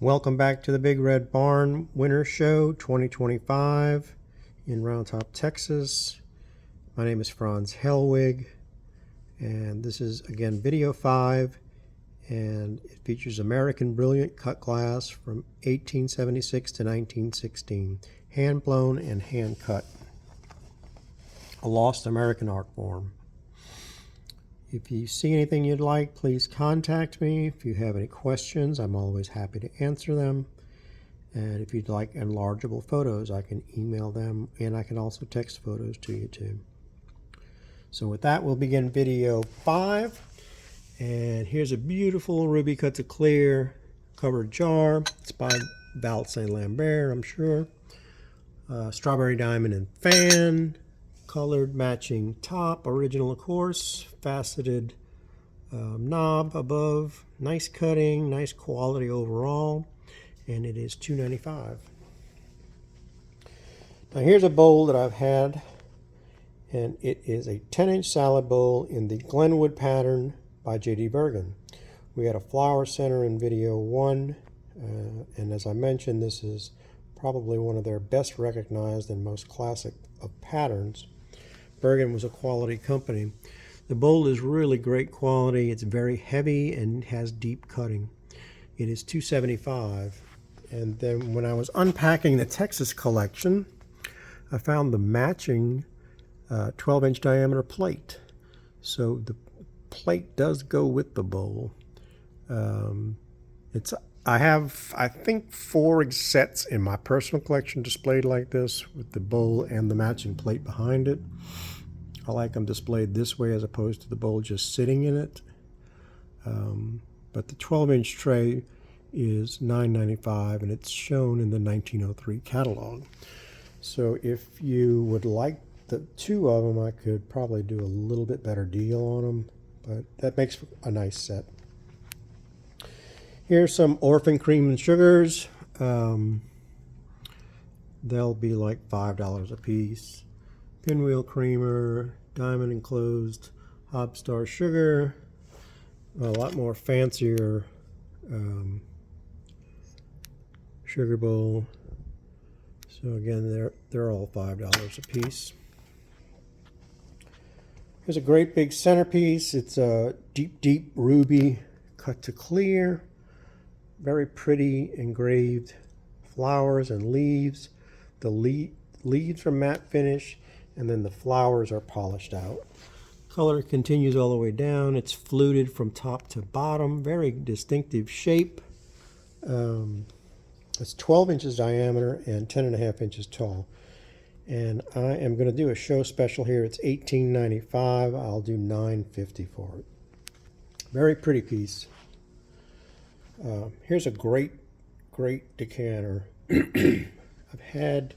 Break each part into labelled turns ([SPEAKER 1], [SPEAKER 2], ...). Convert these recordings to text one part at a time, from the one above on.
[SPEAKER 1] Welcome back to the Big Red Barn Winter Show 2025 in Round Top, Texas. My name is Franz Hellwig, and this is again video 5, and it features American Brilliant cut glass from 1876 to 1916, hand blown and hand cut, a lost American art form. If you see anything you'd like, please contact me. If you have any questions, I'm always happy to answer them. And if you'd like enlargeable photos, I can email them, and I can also text photos to you too. So with that, we'll begin video 5. And here's a beautiful Ruby Cut to Clear covered jar. It's by Val St. Lambert, I'm sure. Strawberry Diamond and Fan. Colored matching top, original of course, faceted knob above, nice cutting, nice quality overall, and it is $2.95. Now here's a bowl that I've had, and it is a 10-inch salad bowl in the Glenwood pattern by J.D. Bergen. We had a flower center in video 1, and as I mentioned, this is probably one of their best recognized and most classic of patterns. Bergen was a quality company. The bowl is really great quality. It's very heavy and has deep cutting. It is $2.75. And then when I was unpacking the Texas collection, I found the matching 12-inch diameter plate. So the plate does go with the bowl. I have, I think, 4 sets in my personal collection displayed like this, with the bowl and the matching plate behind it. I like them displayed this way as opposed to the bowl just sitting in it. But the 12-inch tray is $9.95, and it's shown in the 1903 catalog. So if you would like the 2 of them, I could probably do a little bit better deal on them, but that makes a nice set. Here's some Orphan Cream and Sugars. They'll be like $5 a piece. Pinwheel Creamer, Diamond Enclosed, Hobstar Sugar, a lot more fancier sugar bowl. So again, they're all $5 a piece. Here's a great big centerpiece. It's a deep ruby cut to clear. Very pretty engraved flowers and leaves. The leaves are matte finish, and then the flowers are polished out. Color continues all the way down. It's fluted from top to bottom. Very distinctive shape. It's 12 inches diameter and 10.5 inches tall. And I am going to do a show special here. It's $18.95. I'll do $9.50 for it. Very pretty piece. Here's a great decanter. I've had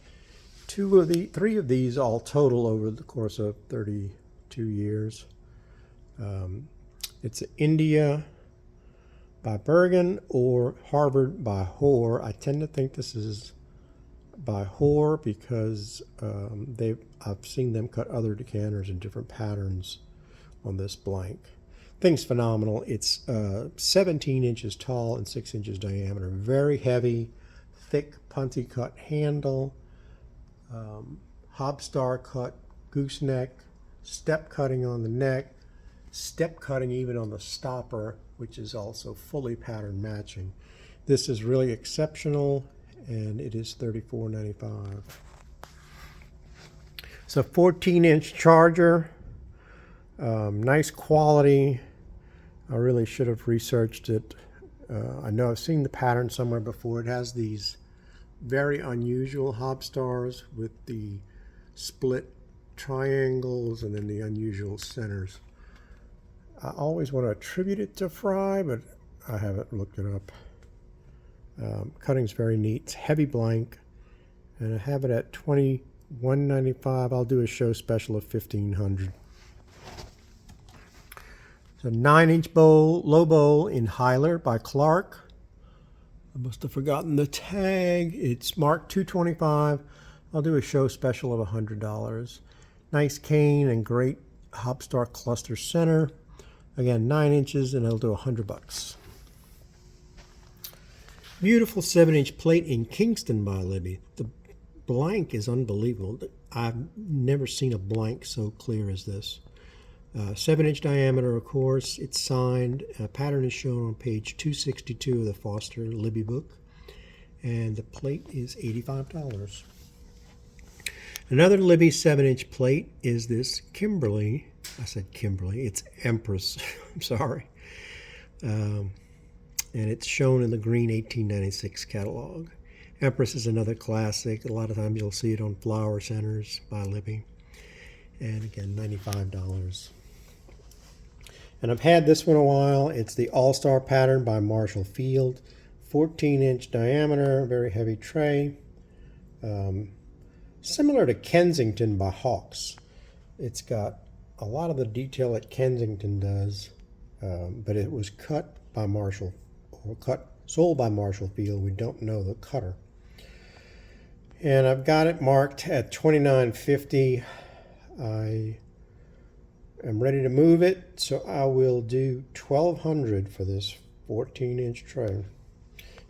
[SPEAKER 1] 3 of these all total over the course of 32 years. It's India by Bergen or Harvard by Hoare. I tend to think this is by Hoare because I've seen them cut other decanters in different patterns on this blank. Thing's phenomenal. It's 17 inches tall and 6 inches diameter. Very heavy, thick punty cut handle. Hobstar cut gooseneck, step cutting on the neck, step cutting even on the stopper, which is also fully pattern matching. This is really exceptional, and it is $34.95. It's a 14-inch charger, nice quality. I really should have researched it. I know I've seen the pattern somewhere before. It has these very unusual Hobstars with the split triangles and then the unusual centers. I always want to attribute it to Fry, but I haven't looked it up. Cutting's very neat. It's heavy blank, and I have it at $21.95. I'll do a show special of $1,500. It's a 9-inch bowl, low bowl in Hyler by Clark. I must have forgotten the tag. It's marked $225. I'll do a show special of $100. Nice cane and great Hobstar cluster center. Again, 9 inches, and it'll do $100. Beautiful 7-inch plate in Kingston by Libby. The blank is unbelievable. I've never seen a blank so clear as this. 7-inch diameter, of course. It's signed. A pattern is shown on page 262 of the Foster Libby book. And the plate is $85. Another Libby 7-inch plate is this Kimberly. I said Kimberly. It's Empress. I'm sorry. And it's shown in the green 1896 catalog. Empress is another classic. A lot of times you'll see it on flower centers by Libby. And again, $95. And I've had this one a while. It's the All-Star pattern by Marshall Field. 14-inch diameter, very heavy tray. Similar to Kensington by Hawks. It's got a lot of the detail that Kensington does, but it was cut by Marshall, or sold by Marshall Field. We don't know the cutter. And I've got it marked at $29.50. I am ready to move it, so I will do $1,200 for this 14-inch tray.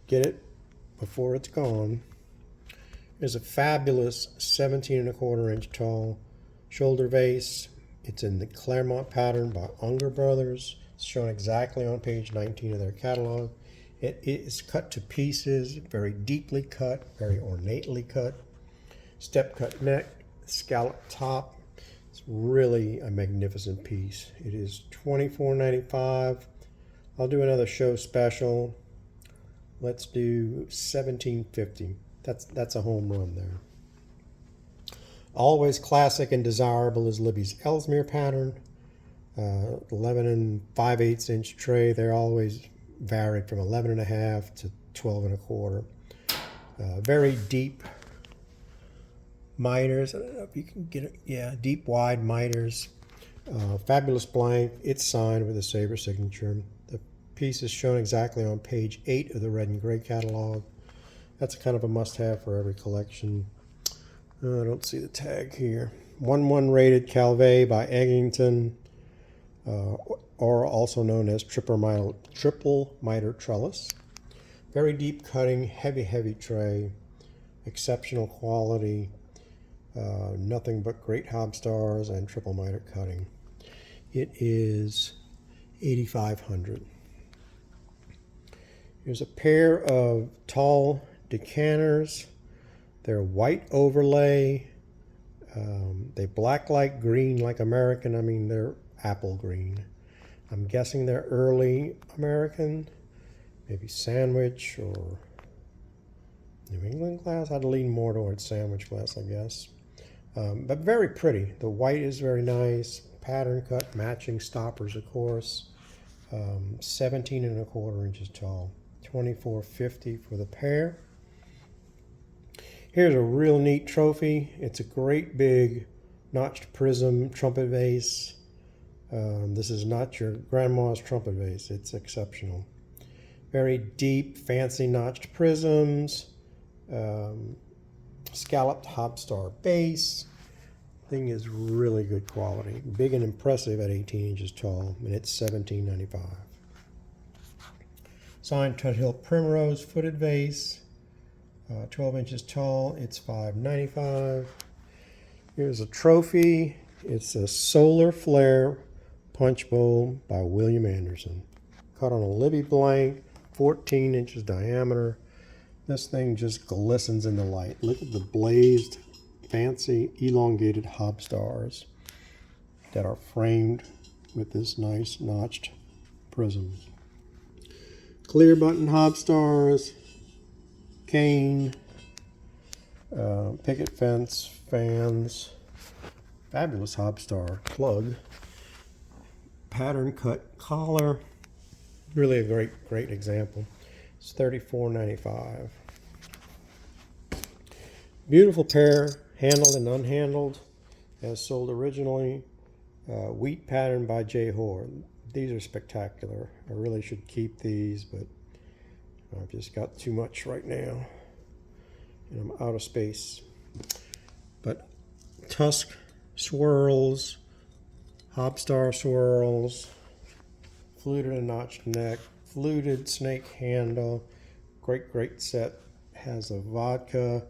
[SPEAKER 1] Get it before it's gone. There's a fabulous 17¼ inch tall shoulder vase. It's in the Claremont pattern by Unger Brothers. It's shown exactly on page 19 of their catalog. It is cut to pieces, very deeply cut, very ornately cut. Step cut neck, scallop top. It's really a magnificent piece. It is $24.95. I'll do another show special. Let's do $17.50. That's a home run there. Always classic and desirable is Libby's Ellesmere pattern. 11 5/8 inch tray. They're always varied from 11.5 to 12.25. Very deep miters. I don't know if you can get it. Yeah, deep wide miters. Fabulous blank. It's signed with a Sabre signature. The piece is shown exactly on page 8 of the Red and Gray catalog. That's kind of a must-have for every collection. I don't see the tag here. 1/1 rated Calvé by Eggington, or also known as triple miter trellis. Very deep cutting, heavy tray, exceptional quality, nothing but great hob stars and triple miter cutting. It is $8,500. Here's a pair of tall decanters. They're white overlay. They black like green like American. I mean, they're apple green. I'm guessing they're early American, maybe sandwich or New England glass. I'd lean more towards sandwich glass, I guess. But very pretty. The white is very nice. Pattern cut, matching stoppers, of course. 17.25 inches tall. $24.50 for the pair. Here's a real neat trophy. It's a great big notched prism trumpet vase. This is not your grandma's trumpet vase. It's exceptional. Very deep, fancy notched prisms. Scalloped hobstar base. Thing is really good quality. Big and impressive at 18 inches tall, and it's $17.95. Signed Tuthill Primrose footed vase. 12 inches tall, it's $5.95. Here's a trophy. It's a solar flare punch bowl by William Anderson. Cut on a Libby blank, 14 inches diameter. This thing just glistens in the light. Look at the blazed, fancy, elongated hob stars that are framed with this nice notched prism. Clear button hob stars. Cane, picket fence, fans, fabulous hobstar plug, pattern cut collar, really a great example. It's $34.95. Beautiful pair, handled and unhandled, as sold originally. Wheat pattern by J. Hoare. These are spectacular. I really should keep these, but I've just got too much right now, and I'm out of space. But tusk swirls, hobstar swirls, fluted and notched neck, fluted snake handle, great set. Has a vodka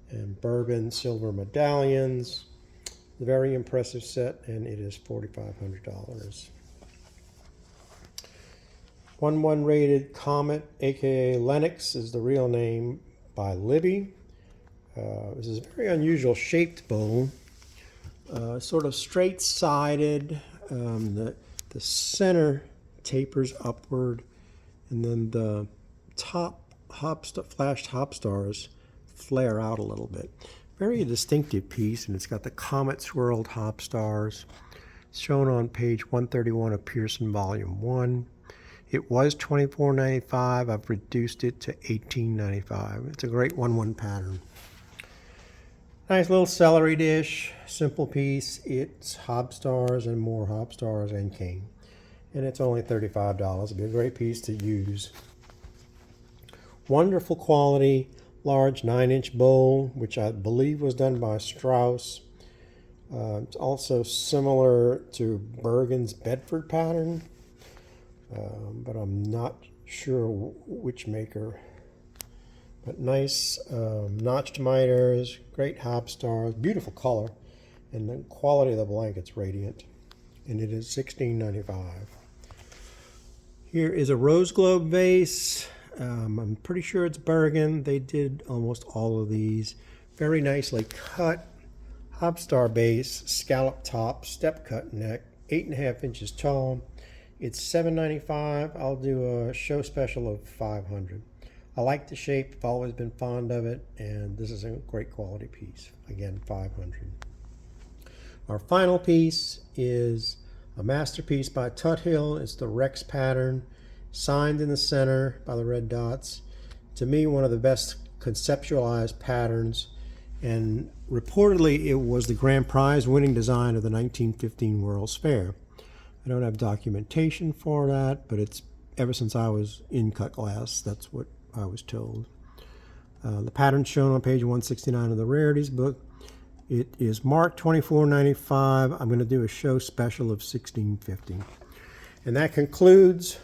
[SPEAKER 1] and bourbon silver medallions. Very impressive set, and it is $4,500. 1-1 rated Comet, aka Lennox, is the real name, by Libby. This is a very unusual shaped bowl, sort of straight-sided. The center tapers upward, and then the top flashed hop stars flare out a little bit. Very distinctive piece, and it's got the comet swirled hop stars. It's shown on page 131 of Pearson Volume 1. It was $24.95. I've reduced it to $18.95. It's a great 1-1 pattern. Nice little celery dish, simple piece. It's hop stars and more hop stars and king. And it's only $35. It'd be a great piece to use. Wonderful quality, large 9-inch bowl, which I believe was done by Strauss. It's also similar to Bergen's Bedford pattern, but I'm not sure which maker. But nice notched miters, great hop stars, beautiful color, and the quality of the blanket's radiant. And it is $16.95. Here is a rose globe vase. I'm pretty sure it's Bergen. They did almost all of these. Very nicely cut. Hop star base, scallop top, step cut neck, 8.5 inches tall. It's $7.95. I'll do a show special of $500. I like the shape. I've always been fond of it, and this is a great quality piece. Again, $500. Our final piece is a masterpiece by Tuthill. It's the Rex pattern, signed in the center by the red dots. To me, one of the best conceptualized patterns, and reportedly it was the grand prize winning design of the 1915 World's Fair. I don't have documentation for that, but it's ever since I was in cut glass, that's what I was told. The pattern shown on page 169 of the Rarities book. It is marked $24.95. I'm going to do a show special of $16.50. And that concludes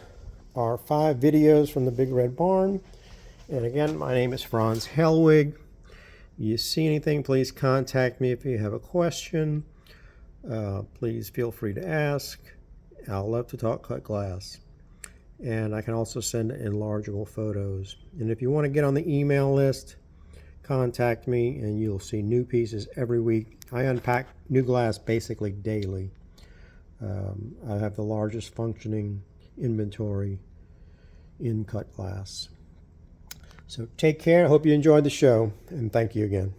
[SPEAKER 1] our 5 videos from the Big Red Barn. And again, my name is Franz Hellwig. You see anything, please contact me if you have a question. Please feel free to ask. I'll love to talk cut glass. And I can also send enlargeable photos. And if you want to get on the email list, contact me and you'll see new pieces every week. I unpack new glass basically daily. I have the largest functioning inventory in cut glass. So take care. I hope you enjoyed the show, and thank you again.